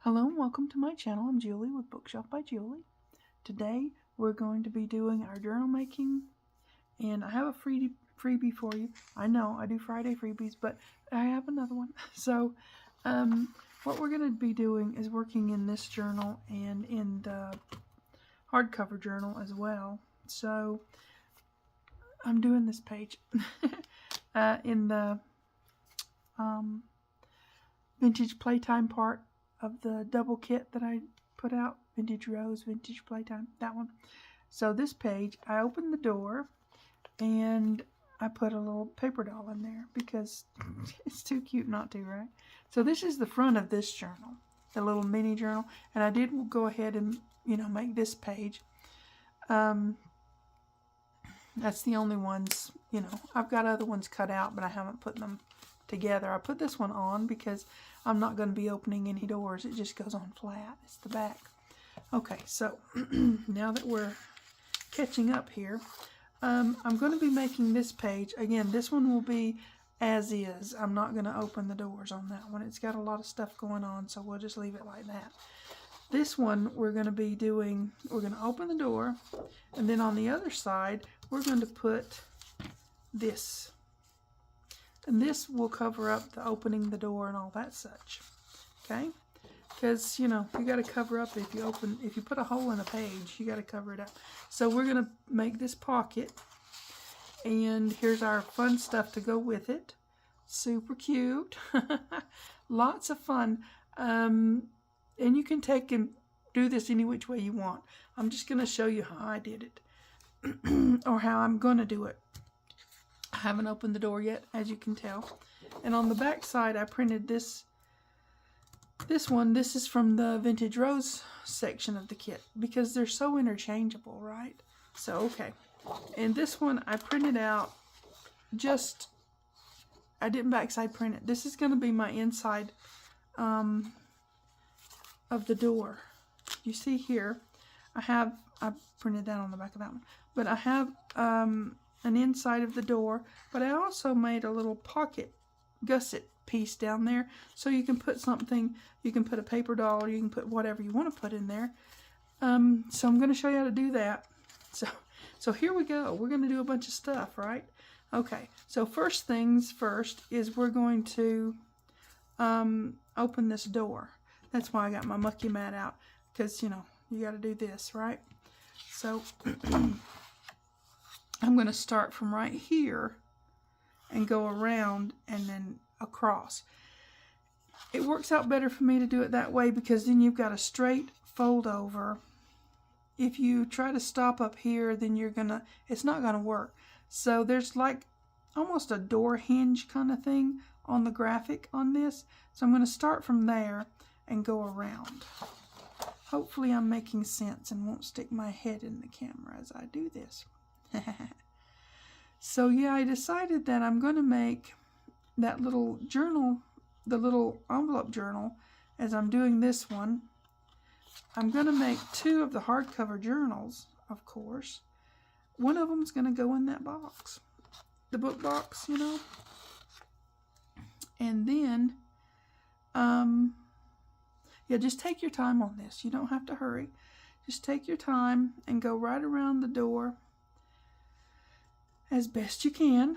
Hello and welcome to my channel. I'm Julie with Bookshelf by Julie. Today we're going to be doing our journal making, and I have a freebie for you. I know I do Friday freebies, but I have another one. So what we're going to be doing is working in this journal and in the hardcover journal as well. So I'm doing this page in the Vintage Playtime part of the double kit that I put out, Vintage Rose, Vintage Playtime, that one. So this page, I opened the door and I put a little paper doll in there because it's too cute not to, right? So this is the front of this journal, the little mini journal, and I did go ahead and, make this page. That's the only ones, I've got other ones cut out, but I haven't put them together. I put this one on because I'm not going to be opening any doors. It just goes on flat. It's the back. Okay, so now that we're catching up here, I'm going to be making this page. Again, this one will be as is. I'm not going to open the doors on that one. It's got a lot of stuff going on, so we'll just leave it like that. This one we're going to be doing, we're going to open the door, and then on the other side, we're going to put this. And this will cover up the opening the door and all that such. Okay? Because, you got to cover up if you put a hole in a page, you got to cover it up. So we're going to make this pocket. And here's our fun stuff to go with it. Super cute. Lots of fun. And you can take and do this any which way you want. I'm just going to show you how I did it. Or how I'm going to do it. I haven't opened the door yet, as you can tell. And on the back side, I printed this one. This is from the Vintage Rose section of the kit because they're so interchangeable, right? So, okay. And this one, I printed out I didn't backside print it. This is going to be my inside of the door. You see here, I printed that on the back of that one. But I have an inside of the door, but I also made a little pocket gusset piece down there, so you can put something, you can put a paper doll, or you can put whatever you want to put in there. So I'm going to show you how to do that. So here we go. We're going to do a bunch of stuff, right? Okay, so first things first is we're going to open this door. That's why I got my mucky mat out, because, you got to do this, right? So I'm going to start from right here and go around and then across. It works out better for me to do it that way because then you've got a straight fold over. If you try to stop up here, then it's not going to work. So there's like almost a door hinge kind of thing on the graphic on this. So I'm going to start from there and go around. Hopefully I'm making sense and won't stick my head in the camera as I do this. So yeah, I decided that I'm going to make that little journal, the little envelope journal, as I'm doing this one. I'm going to make 2 of the hardcover journals, of course. One of them is going to go in that box, the book box, And then, yeah, just take your time on this. You don't have to hurry. Just take your time and go right around the door as best you can.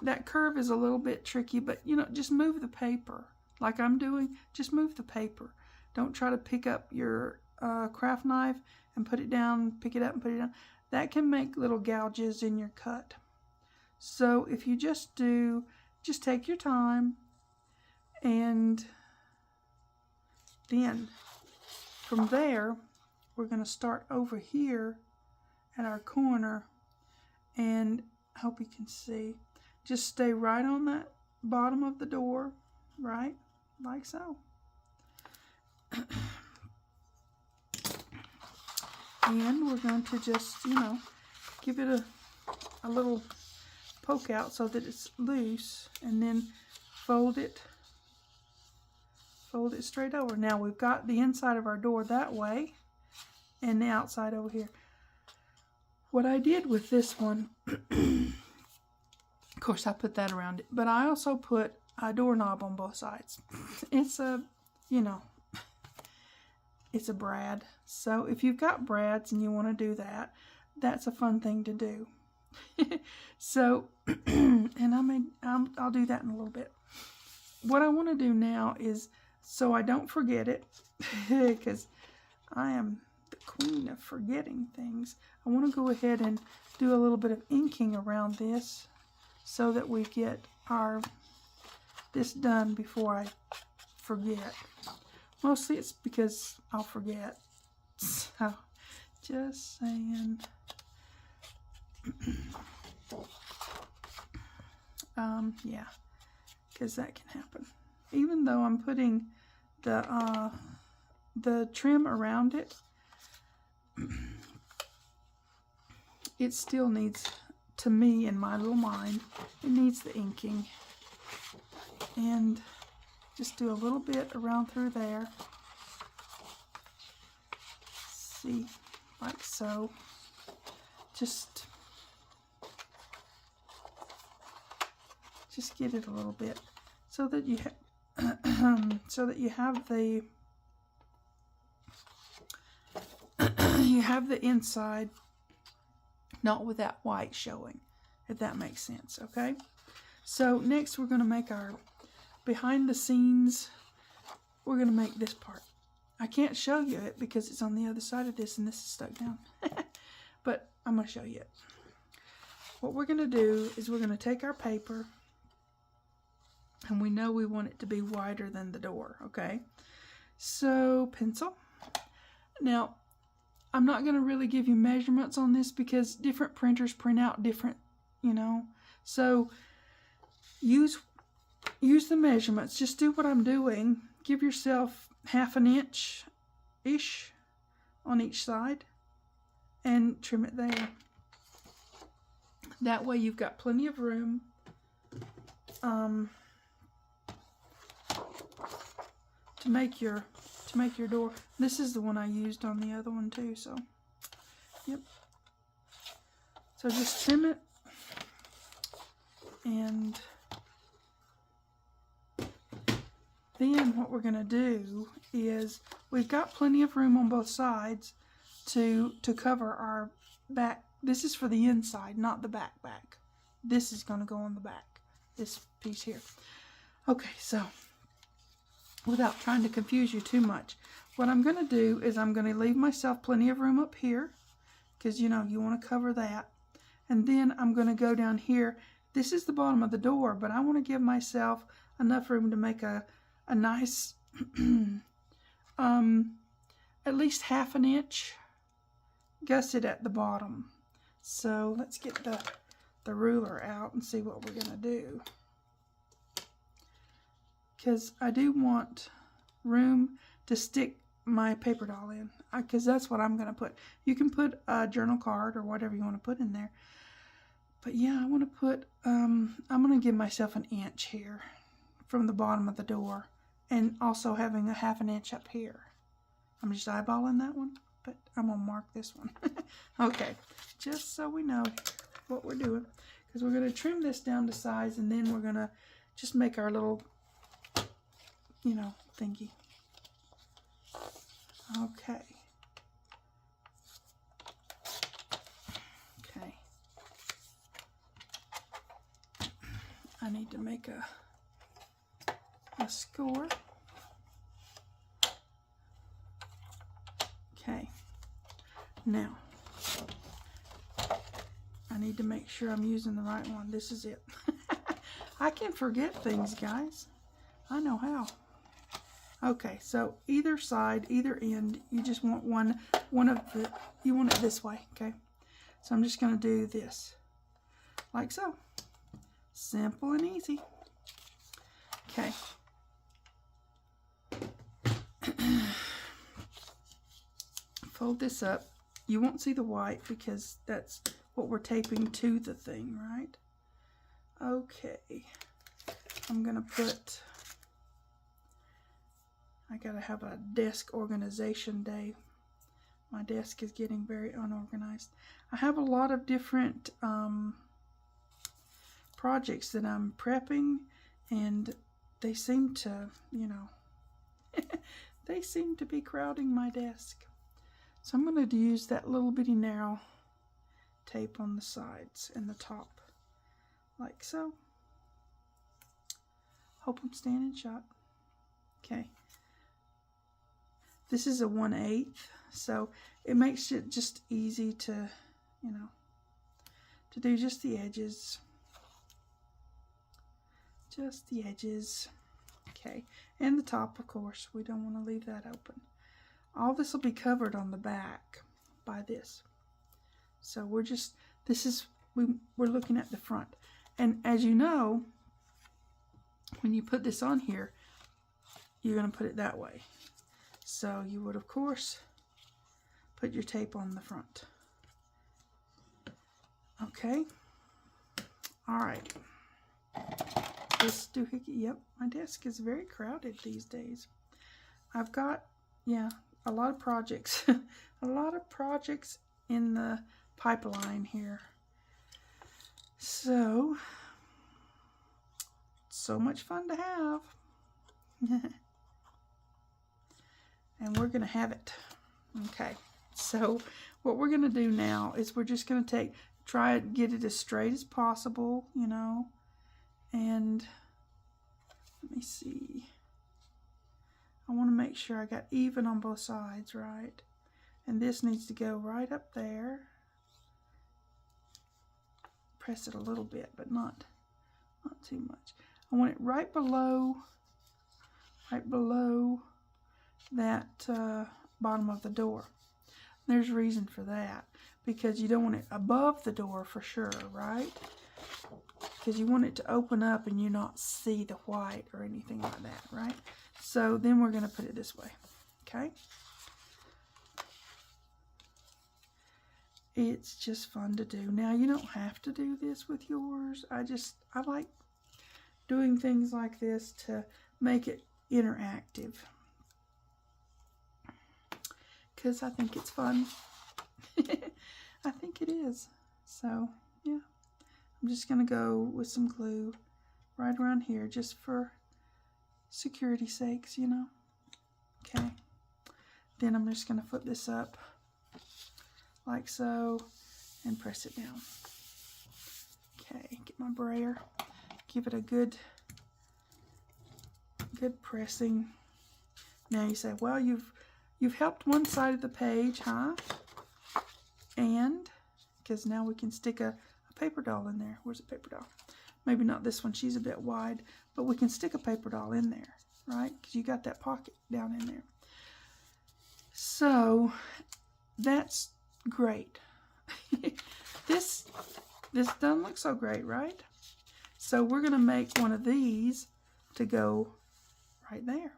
That curve is a little bit tricky, but just move the paper like I'm doing. Just move the paper. Don't try to pick up your craft knife and put it down, pick it up and put it down. That can make little gouges in your cut. So if you just take your time, and then from there we're going to start over here at our corner. And I hope you can see. Just stay right on that bottom of the door, right? Like so. And we're going to just, give it a little poke out so that it's loose. And then fold it straight over. Now we've got the inside of our door that way and the outside over here. What I did with this one, of course I put that around it, but I also put a doorknob on both sides. It's a, it's a brad. So if you've got brads and you want to do that, that's a fun thing to do. So, and I'll do that in a little bit. What I want to do now is, so I don't forget it, because I am the queen of forgetting things, I want to go ahead and do a little bit of inking around this so that we get this done before I forget. Mostly it's because I'll forget. So, just saying. Yeah, because that can happen. Even though I'm putting the trim around it, it still needs, to me, in my little mind, it needs the inking. And just do a little bit around through there. See, like so. Just get it a little bit so that you have the you have the inside not with that white showing, if that makes sense. Okay, so next we're going to make our behind the scenes. We're going to make this part. I can't show you it because it's on the other side of this and this is stuck down. But I'm going to show you it. What we're going to do is we're going to take our paper, and we know we want it to be wider than the door, okay? So, pencil. Now, I'm not going to really give you measurements on this because different printers print out different, you know. So, use the measurements. Just do what I'm doing. Give yourself 1/2 inch-ish on each side and trim it there. That way you've got plenty of room to make your door. This is the one I used on the other one too, so yep. So just trim it, and then what we're going to do is we've got plenty of room on both sides to cover our back. This is for the inside, not the back. This is going to go on the back, this piece here. Okay, so without trying to confuse you too much, what I'm going to do is I'm going to leave myself plenty of room up here, because you know you want to cover that. And then I'm going to go down here. This is the bottom of the door, but I want to give myself enough room to make a nice at least 1/2 inch gusset at the bottom. So let's get the ruler out and see what we're going to do, because I do want room to stick my paper doll in, because that's what I'm going to put. You can put a journal card or whatever you want to put in there, but yeah, I want to put I'm going to give myself 1 inch here from the bottom of the door, and also having a 1/2 inch up here. I'm just eyeballing that one, but I'm going to mark this one. Okay, just so we know what we're doing, because we're going to trim this down to size, and then we're going to just make our little, you know, thingy. Okay. Okay. I need to make a score. Okay. Now, I need to make sure I'm using the right one. This is it. I can forget things, guys. I know how. Okay, so either side, either end, you just want you want it this way, okay? So I'm just going to do this, like so. Simple and easy. Okay. Fold this up. You won't see the white because that's what we're taping to the thing, right? Okay. I'm going to put... I gotta have a desk organization day. My desk is getting very unorganized. I have a lot of different projects that I'm prepping, and they seem to, you know, they seem to be crowding my desk. So I'm going to use that little bitty narrow tape on the sides and the top, like so. Hope I'm staying in shot. Okay. This is a 1/8, so it makes it just easy to, you know, to do just the edges. Just the edges. Okay. And the top, of course. We don't want to leave that open. All this will be covered on the back by this. So we're just, we're looking at the front. And as you know, when you put this on here, you're going to put it that way. So you would, of course, put your tape on the front. Okay. All right. This doohickey, yep, my desk is very crowded these days. I've got, yeah, a lot of projects. A lot of projects in the pipeline here. So much fun to have. And we're going to have it. Okay, so what we're going to do now is we're just going to try to get it as straight as possible, you know, and let me see. I want to make sure I got even on both sides, right? And this needs to go right up there. Press it a little bit, but not too much. I want it right below that bottom of the door. There's a reason for that, because you don't want it above the door for sure, right? Because you want it to open up and you not see the white or anything like that, right? So then we're going to put it this way, okay? It's just fun to do. Now, you don't have to do this with yours. I like doing things like this to make it interactive, because I think it's fun. I think it is. So, yeah. I'm just going to go with some glue right around here, just for security sakes, you know. Okay. Then I'm just going to flip this up like so and press it down. Okay, get my brayer. Give it a good pressing. Now you say, well, you've helped one side of the page, huh? And because now we can stick a paper doll in there. Where's a paper doll? Maybe not this one. She's a bit wide, but we can stick a paper doll in there, right? Because you got that pocket down in there. So that's great. This doesn't look so great, right? So we're going to make one of these to go right there.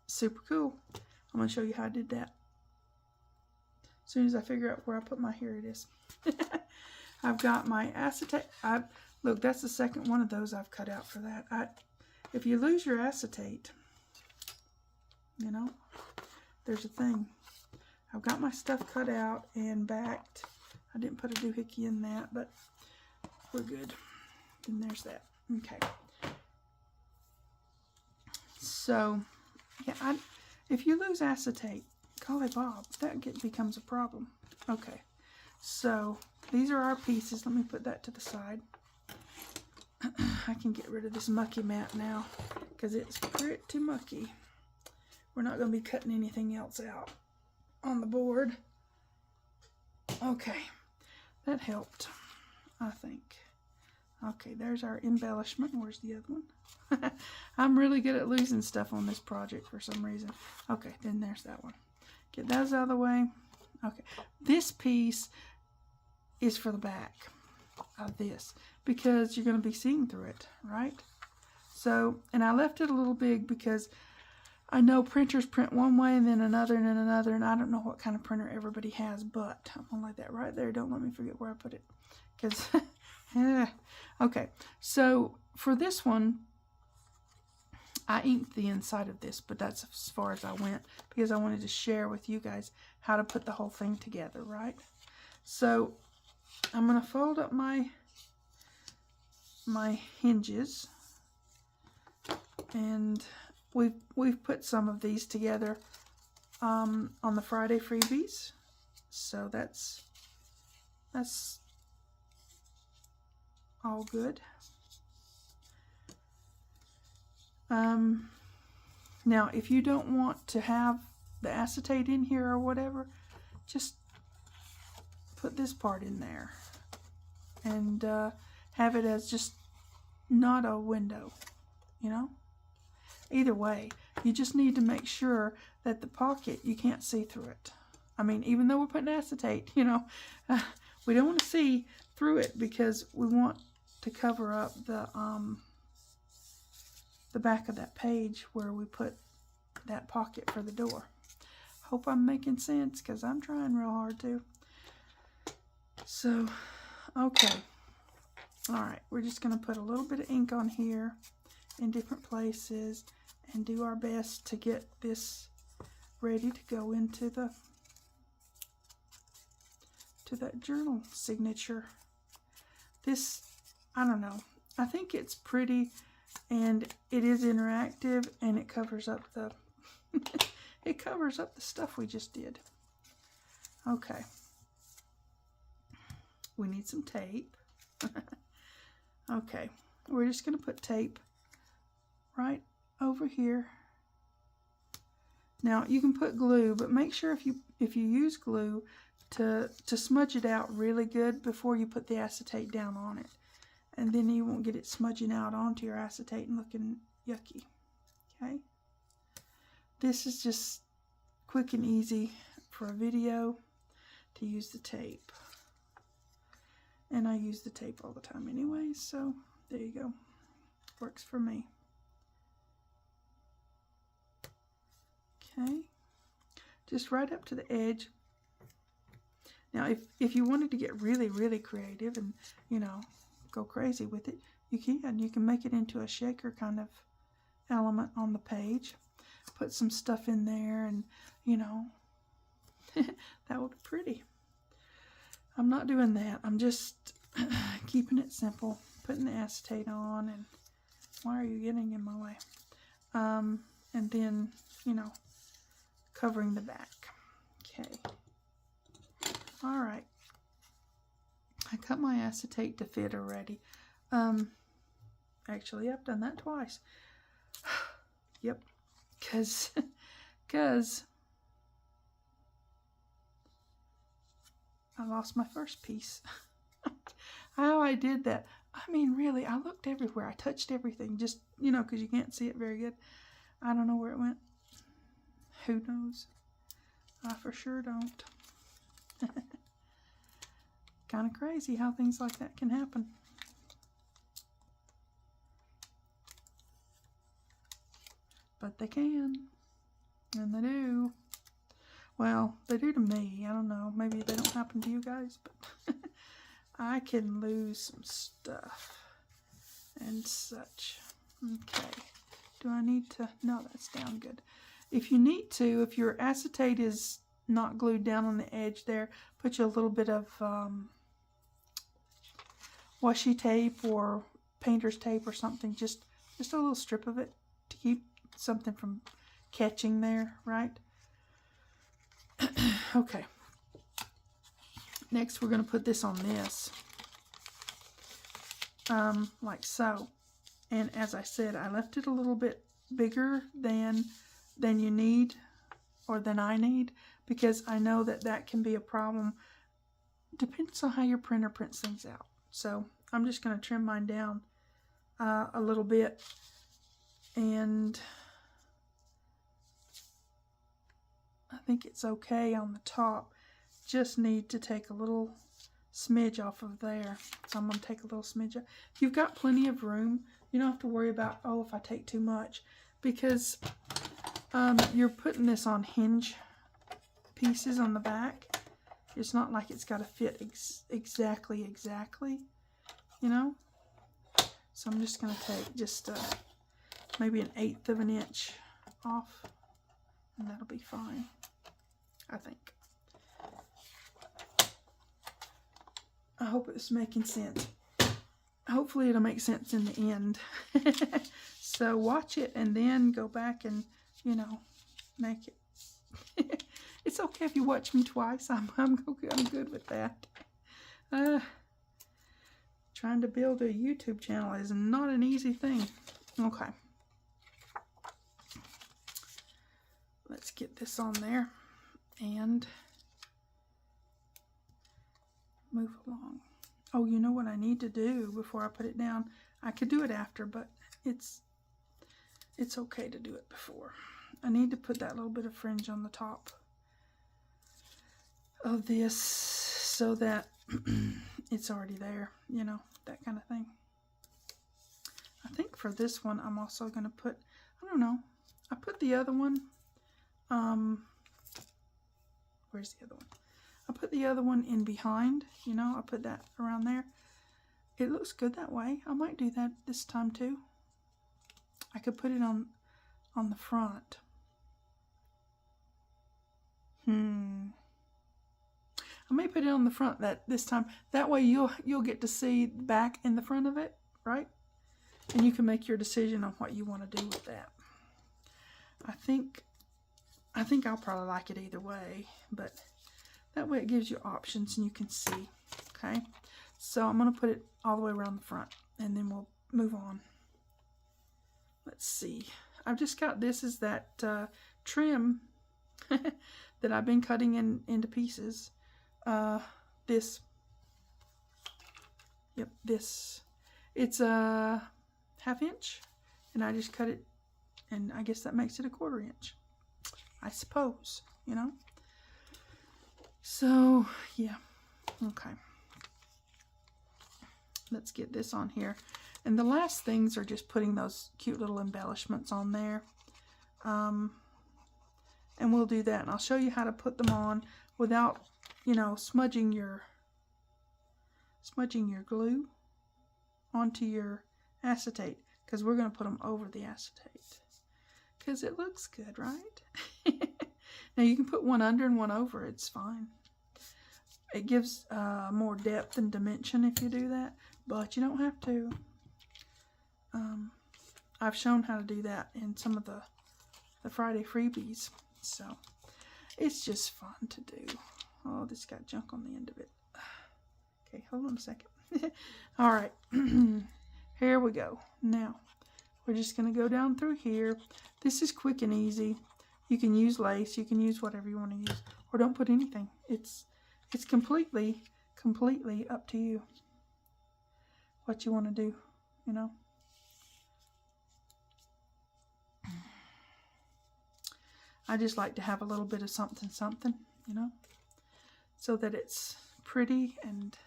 Super cool. I'm going to show you how I did that. As soon as I figure out where I put my, here it is. I've got my acetate. Look, that's the second one of those I've cut out for that. If you lose your acetate, you know, there's a thing. I've got my stuff cut out and backed. I didn't put a doohickey in that, but we're good. And there's that. Okay. So, yeah, if you lose acetate, golly Bob, that becomes a problem. Okay. So, these are our pieces. Let me put that to the side. I can get rid of this mucky mat now because it's pretty mucky. We're not going to be cutting anything else out on the board. Okay, that helped, I think. Okay, there's our embellishment. Where's the other one? I'm really good at losing stuff on this project for some reason. Okay, then there's that one. Get those out of the way. Okay, this piece is for the back of this because you're going to be seeing through it, right? So, and I left it a little big because I know printers print one way and then another and then another, and I don't know what kind of printer everybody has, but I'm going to lay that right there. Don't let me forget where I put it, because, okay. So, for this one, I inked the inside of this, but that's as far as I went because I wanted to share with you guys how to put the whole thing together, right? So, I'm going to fold up my hinges, and we've put some of these together on the Friday freebies, so that's all good. Now, if you don't want to have the acetate in here or whatever, just put this part in there and have it as just not a window, you know. Either way, you just need to make sure that the pocket, you can't see through it. I mean, even though we're putting acetate, you know, we don't want to see through it because we want to cover up the back of that page where we put that pocket for the door. Hope I'm making sense, because I'm trying real hard to. So, okay. Alright, we're just going to put a little bit of ink on here in different places and do our best to get this ready to go into that journal signature. This, I don't know, I think it's pretty, and it is interactive, and it covers up the it covers up the stuff we just did. Okay, we need some tape. Okay, we're just going to put tape right over here. Now you can put glue, but make sure if you use glue to smudge it out really good before you put the acetate down on it, and then you won't get it smudging out onto your acetate and looking yucky. Okay, this is just quick and easy for a video to use the tape, and I use the tape all the time anyway, so there you go. Works for me. Okay, just right up to the edge. Now, if you wanted to get really, really creative and, you know, go crazy with it, you can. You can make it into a shaker kind of element on the page. Put some stuff in there and, you know, that would be pretty. I'm not doing that. I'm just keeping it simple. Putting the acetate on, and why are you getting in my way? And then, you know, covering the back. Okay. All right. I cut my acetate to fit already. Actually, I've done that twice. Yep. Cause I lost my first piece. How I did that. I mean, really, I looked everywhere. I touched everything, just, you know, because you can't see it very good. I don't know where it went. Who knows? I for sure don't. Kind of crazy how things like that can happen. But they can. And they do. Well, they do to me. I don't know. Maybe they don't happen to you guys, but I can lose some stuff and such. Okay. Do I need to? No, that's down good. If you need to, if your acetate is not glued down on the edge there, put you a little bit of washi tape or painter's tape or something. Just a little strip of it to keep something from catching there, right? Okay. Next, we're going to put this on this, like so. And as I said, I left it a little bit bigger than you need, or than I need, because I know that can be a problem. Depends on how your printer prints things out. So I'm just going to trim mine down a little bit, and I think it's okay on the top. Just need to take a little smidge off of there. So I'm going to take a little smidge. If you've got plenty of room, you don't have to worry about, oh, if I take too much, because you're putting this on hinge pieces on the back. It's not like it's got to fit exactly, you know. So I'm just going to take just maybe 1/8 of an inch off, and that'll be fine, I think. I hope it's making sense. Hopefully it'll make sense in the end. So watch it and then go back and, you know, make it. It's okay if you watch me twice. I'm good with that. Trying to build a YouTube channel is not an easy thing. Okay. Let's get this on there and move along. Oh, you know what I need to do before I put it down? I could do it after, but it's okay to do it before. I need to put that little bit of fringe on the top of this so that it's already there, you know, that kind of thing. I think for this one, I'm also going to put, I don't know, I put the other one, where's the other one? I put the other one in behind, you know, I put that around there. It looks good that way. I might do that this time too. I could put it on the front. I may put it on the front this time. That way you'll get to see the back and the front of it, right? And you can make your decision on what you want to do with that. I think I'll probably like it either way, but that way it gives you options and you can see. Okay, so I'm going to put it all the way around the front and then we'll move on. Let's see. I've just got, this is that trim that I've been cutting into pieces. This. Yep, this. It's a 1/2 inch and I just cut it, and I guess that makes it a 1/4 inch. I suppose, you know. So, yeah. Okay. Let's get this on here. And the last things are just putting those cute little embellishments on there. And we'll do that. And I'll show you how to put them on without, you know, smudging your glue onto your acetate. Because we're going to put them over the acetate. Because it looks good, right? Now you can put one under and one over. It's fine. It gives more depth and dimension if you do that. But you don't have to. I've shown how to do that in some of the Friday freebies. So it's just fun to do. Oh, this got junk on the end of it. Okay, hold on a second. All right. Here we go. Now, we're just going to go down through here. This is quick and easy. You can use lace. You can use whatever you want to use. Or don't put anything. It's completely up to you. What you want to do, you know. I just like to have a little bit of something, you know. So that it's pretty and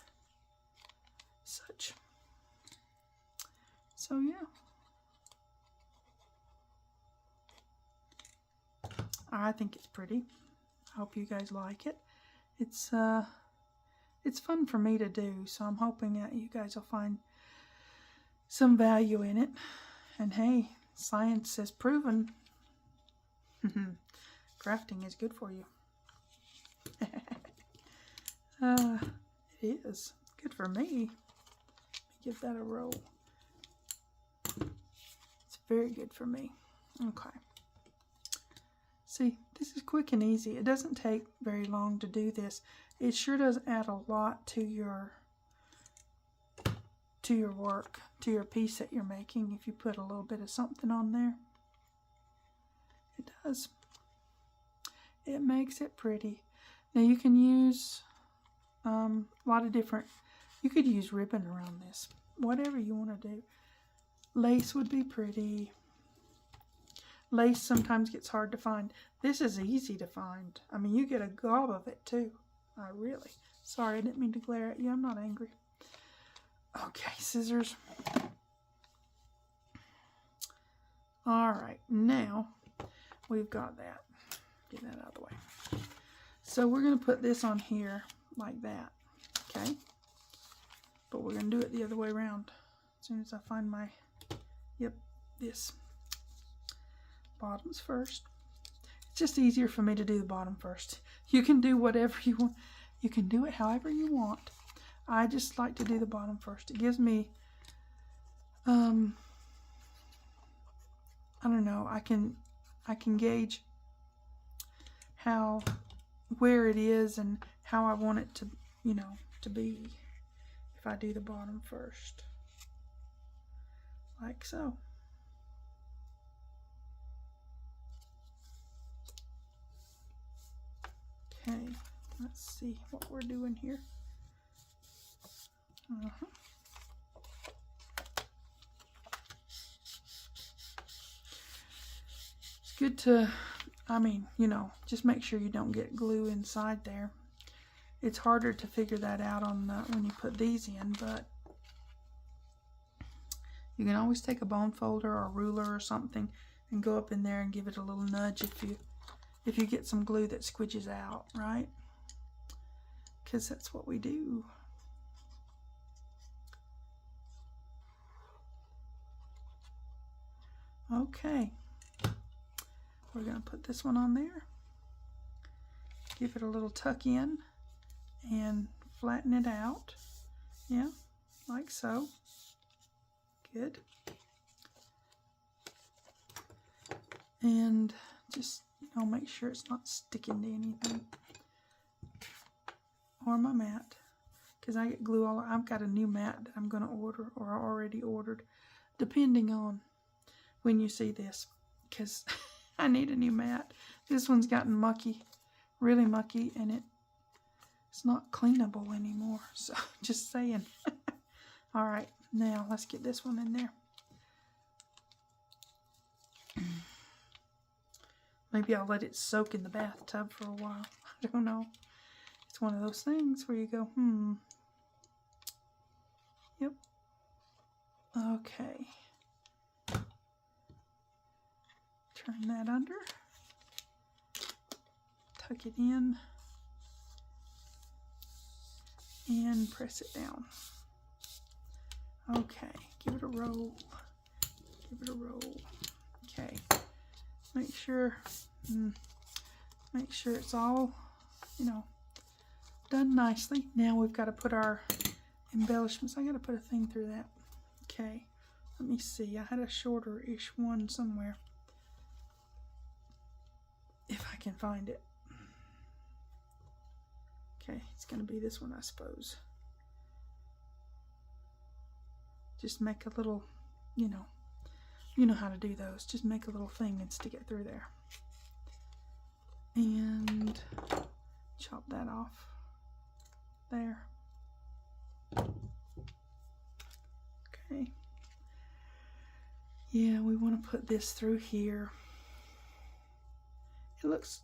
such. So yeah. I think it's pretty. I hope you guys like it. It's fun for me to do, so I'm hoping that you guys will find some value in it. And hey, science has proven crafting is good for you. It is good for me. Let me give that a roll. It's very good for me. Okay. See, this is quick and easy. It doesn't take very long to do this. It sure does add a lot to your work, to your piece that you're making if you put a little bit of something on there. It does. It makes it pretty. Now you can use a lot of different, you could use ribbon around this. Whatever you want to do. Lace would be pretty. Lace sometimes gets hard to find. This is easy to find. I mean, you get a gob of it too. Really. Sorry, I didn't mean to glare at you. I'm not angry. Okay, scissors. Alright, now we've got that. Get that out of the way. So we're going to put this on here like that. Okay? But we're going to do it the other way around. As soon as I find my, yep, this. Bottoms first. It's just easier for me to do the bottom first. You can do whatever you want. You can do it however you want. I just like to do the bottom first. It gives me I don't know, I can gauge where it is and how I want it to, you know, to be if I do the bottom first, like so. Okay, let's see what we're doing here. It's good to, I mean, you know, just make sure you don't get glue inside there. It's harder to figure that out on when you put these in, but you can always take a bone folder or a ruler or something and go up in there and give it a little nudge if you get some glue that squidges out, right? Because that's what we do. Okay, we're going to put this one on there, give it a little tuck in and flatten it out, yeah, like so. Good. And just, you know, make sure it's not sticking to anything or my mat, because I get glue all. I've got a new mat that I'm going to order, or I already ordered, depending on when you see this, because I need a new mat. This one's gotten mucky, really mucky, and it's not cleanable anymore, so just saying. All right, now let's get this one in there. Maybe I'll let it soak in the bathtub for a while. I don't know. It's one of those things where you go, Yep. Okay. Turn that under. Tuck it in. And press it down. Okay. Give it a roll. Give it a roll. Okay. Make sure it's all, you know, done nicely. Now we've got to put our embellishments. I got to put a thing through that. Okay, let me see. I had a shorter-ish one somewhere, if I can find it. Okay, it's going to be this one, I suppose. Just make a little, you know how to do those. Just make a little thing and stick it through there. And chop that off there. Okay. Yeah, we want to put this through here. It looks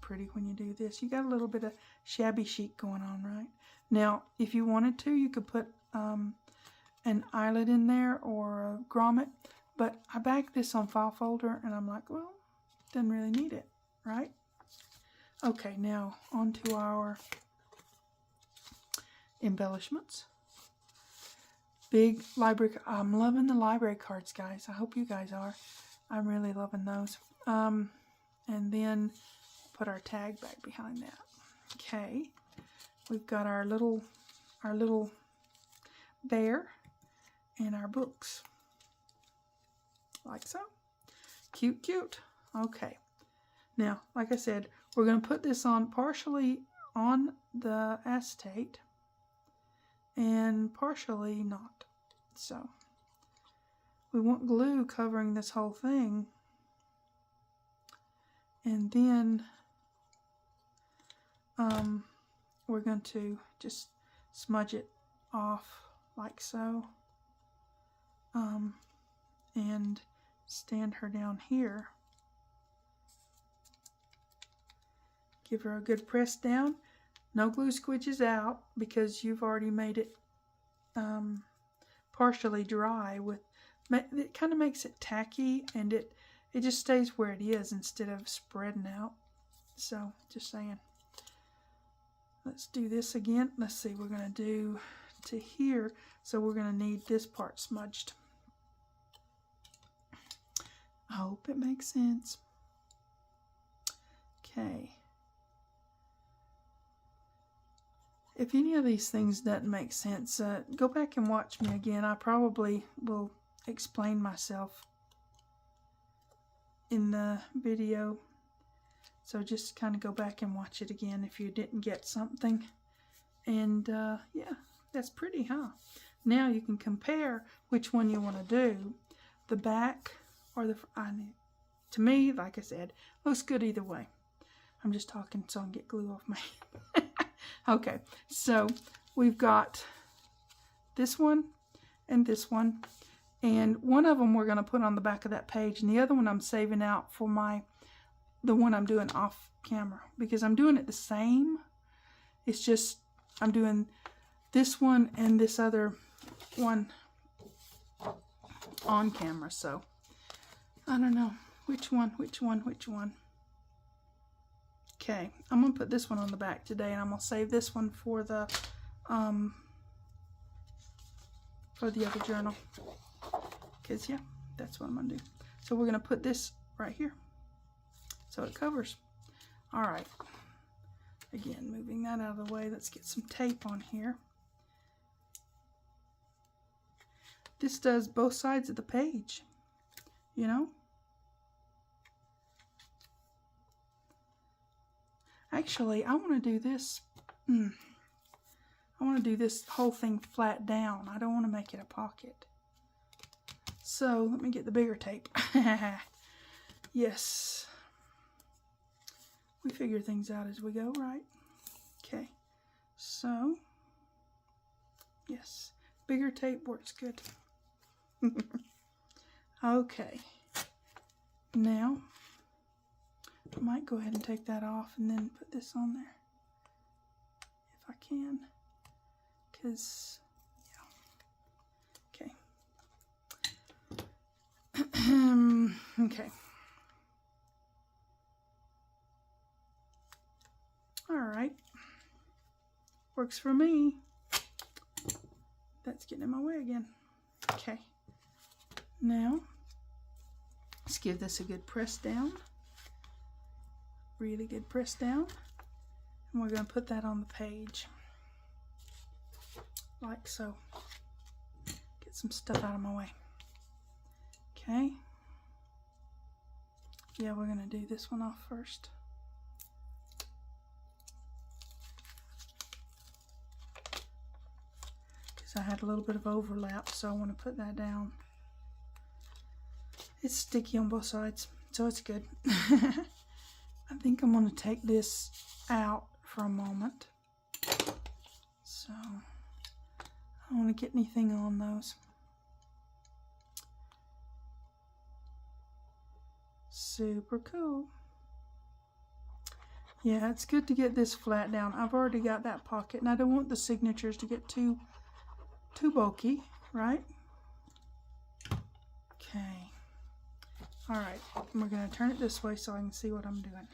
pretty when you do this. You got a little bit of shabby chic going on, right? Now, if you wanted to, you could put an eyelet in there or a grommet. But I bagged this on file folder, and I'm like, well, didn't really need it, right? Okay, now on to our embellishments. Big library. I'm loving the library cards, guys. I hope you guys are. I'm really loving those. And then put our tag back behind that. Okay, we've got our little bear and our books. Like so. Cute, cute. Okay. Now, like I said, we're going to put this on partially on the acetate and partially not. So, we want glue covering this whole thing. And then we're going to just smudge it off like so. And stand her down here. Give her a good press down. No glue squidges out because you've already made it partially dry. It kind of makes it tacky, and it just stays where it is instead of spreading out. So, just saying. Let's do this again. Let's see, we're going to do to here, so we're going to need this part smudged. I hope it makes sense. Okay. If any of these things doesn't make sense, go back and watch me again. I probably will explain myself in the video. So just kind of go back and watch it again if you didn't get something. And yeah, that's pretty, huh? Now you can compare which one you want to do, the back or the front. To me, like I said, looks good either way. I'm just talking so I can get glue off my okay, so we've got this one and this one. And one of them we're going to put on the back of that page. And the other one I'm saving out for the one I'm doing off camera. Because I'm doing it the same. It's just I'm doing this one and this other one on camera. So I don't know. Which one? Okay, I'm going to put this one on the back today, and I'm going to save this one for the other journal. Because, yeah, that's what I'm going to do. So we're going to put this right here so it covers. All right. Again, moving that out of the way, let's get some tape on here. This does both sides of the page, you know. Actually, I want to do this. I want to do this whole thing flat down. I don't want to make it a pocket. So let me get the bigger tape. Yes. We figure things out as we go, right? Okay. So, yes. Bigger tape works good. Okay. Now, I might go ahead and take that off and then put this on there. If I can. Because, yeah. Okay. Okay. Alright. Works for me. That's getting in my way again. Okay. Now, let's give this a good press down. Really good press down. And we're going to put that on the page. Like so. Get some stuff out of my way. Okay. Yeah, we're going to do this one off first. Because I had a little bit of overlap, so I want to put that down. It's sticky on both sides, so it's good. I think I'm going to take this out for a moment. So, I don't want to get anything on those. Super cool. Yeah, it's good to get this flat down. I've already got that pocket, and I don't want the signatures to get too bulky, right? Okay. Alright, we're going to turn it this way so I can see what I'm doing.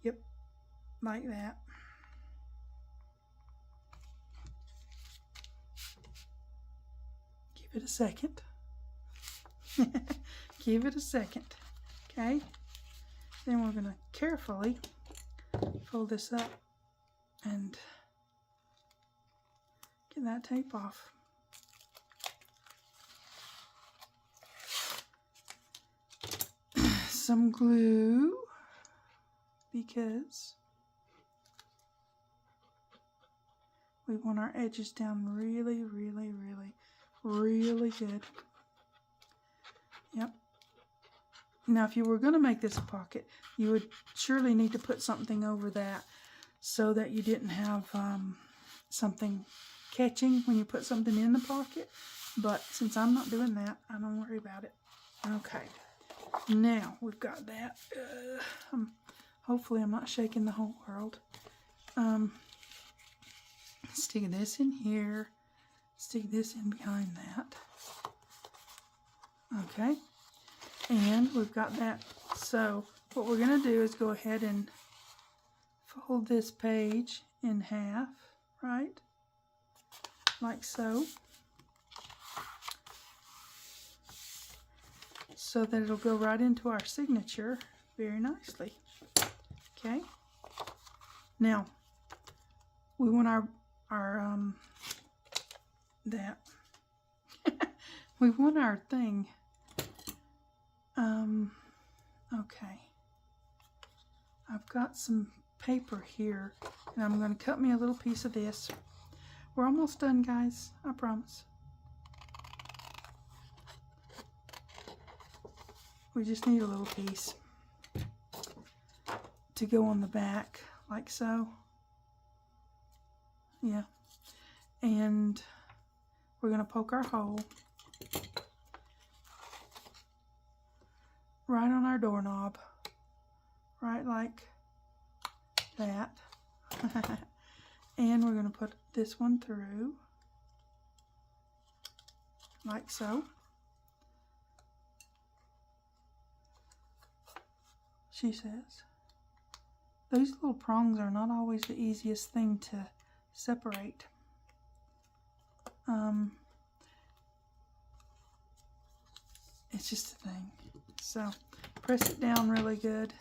Yep, like that. Give it a second. Give it a second. Okay. Then we're going to carefully fold this up and get that tape off. Some glue, because we want our edges down really, really, really, really good. Yep. Now, if you were going to make this a pocket, you would surely need to put something over that so that you didn't have something catching when you put something in the pocket. But since I'm not doing that, I don't worry about it. Okay. Now, we've got that. Hopefully I'm not shaking the whole world. Stick this in here. Stick this in behind that. Okay. And we've got that. So, what we're going to do is go ahead and fold this page in half, right? Like so. So that it'll go right into our signature very nicely. Okay. Now, we want our that. we won our thing. Okay. I've got some paper here, and I'm going to cut me a little piece of this. We're almost done, guys. I promise. We just need a little piece to go on the back, like so. Yeah. And we're going to poke our hole right on our doorknob, right like that. And we're going to put this one through, like so. She says, those little prongs are not always the easiest thing to separate. It's just a thing. So press it down really good.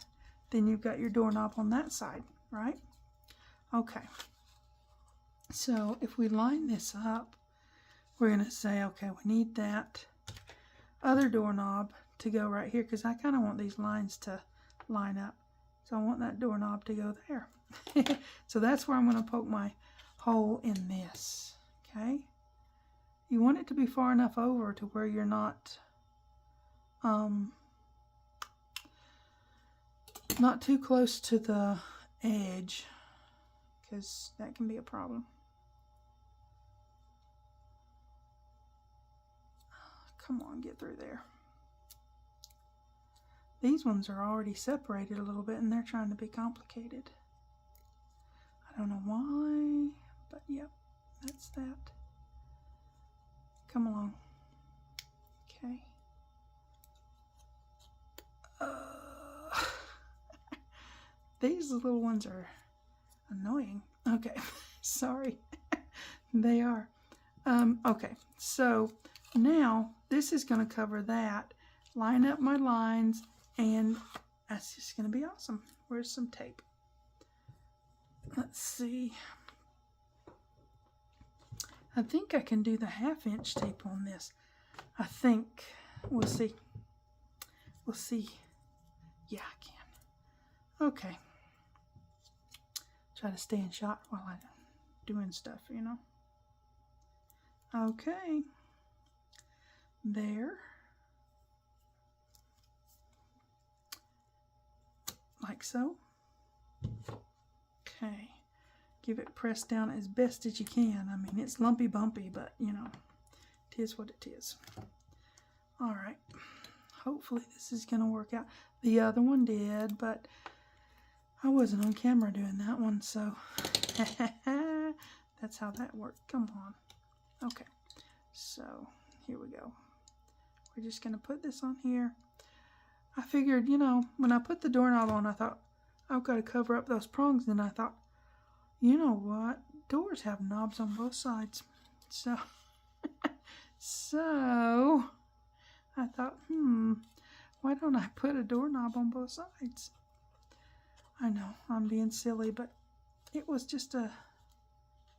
Then you've got your doorknob on that side, right? Okay. So if we line this up, we're going to say, okay, we need that other doorknob to go right here, because I kind of want these lines to line up. So I want that doorknob to go there. So that's where I'm going to poke my hole in this. Okay. You want it to be far enough over to where you're not too close to the edge, because that can be a problem. Come on, get through there. These ones are already separated a little bit, and they're trying to be complicated. I don't know why, but yep, that's that. Come along. Okay. These little ones are annoying. Okay, sorry. They are. Okay, so now this is going to cover that. Line up my lines, and that's just going to be awesome. Where's some tape? Let's see. I think I can do the 1/2" tape on this. I think. We'll see. We'll see. Yeah, I can. Okay. Try to stay in shot while I'm doing stuff, you know. Okay. There. Like so. Okay. Give it pressed down as best as you can. I mean, it's lumpy bumpy, but you know, it is what it is. All right. Hopefully this is going to work out. The other one did, but I wasn't on camera doing that one, so that's how that worked. Come on. Okay. So here we go. We're just going to put this on here. I figured, you know, when I put the doorknob on, I thought, I've got to cover up those prongs. And I thought, you know what? Doors have knobs on both sides. So, I thought, why don't I put a doorknob on both sides? I know, I'm being silly, but it was just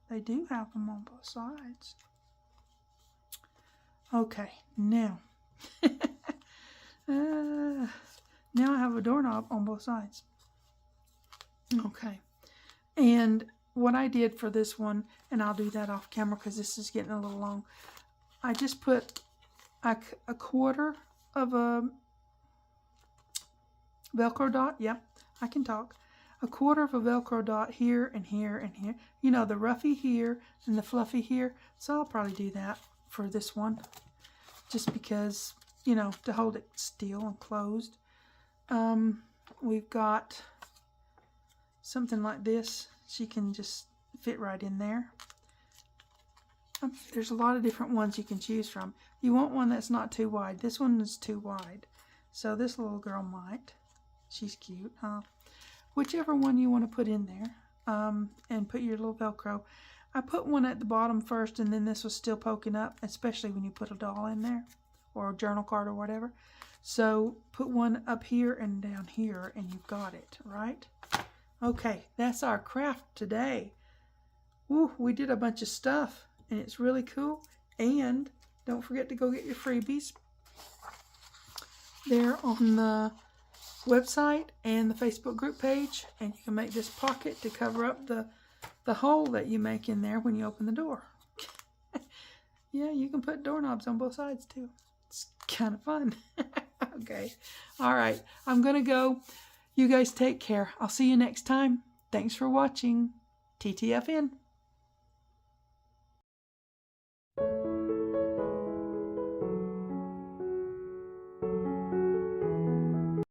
they do have them on both sides. Okay, now, now I have a doorknob on both sides. Okay, and what I did for this one, and I'll do that off camera because this is getting a little long, I just put a 1/4 of a Velcro dot. Yep, I can talk. A 1/4 of a Velcro dot here and here and here. You know, the roughy here and the fluffy here. So I'll probably do that for this one, just because, you know, to hold it still and closed. We've got something like this. She can just fit right in there. There's a lot of different ones you can choose from. You want one that's not too wide. This one is too wide. So this little girl might. She's cute, huh? Whichever one you want to put in there. And put your little Velcro. I put one at the bottom first, and then this was still poking up, especially when you put a doll in there, or a journal card or whatever. So put one up here and down here, and you've got it, right? Okay, that's our craft today. Woo, we did a bunch of stuff, and it's really cool. And Don't forget to go get your freebies. They're on the website and the Facebook group page, and you can make this pocket to cover up the hole that you make in there when you open the door. Yeah, you can put doorknobs on both sides too. It's kind of fun. Okay. All right. I'm going to go. You guys take care. I'll see you next time. Thanks for watching. TTFN.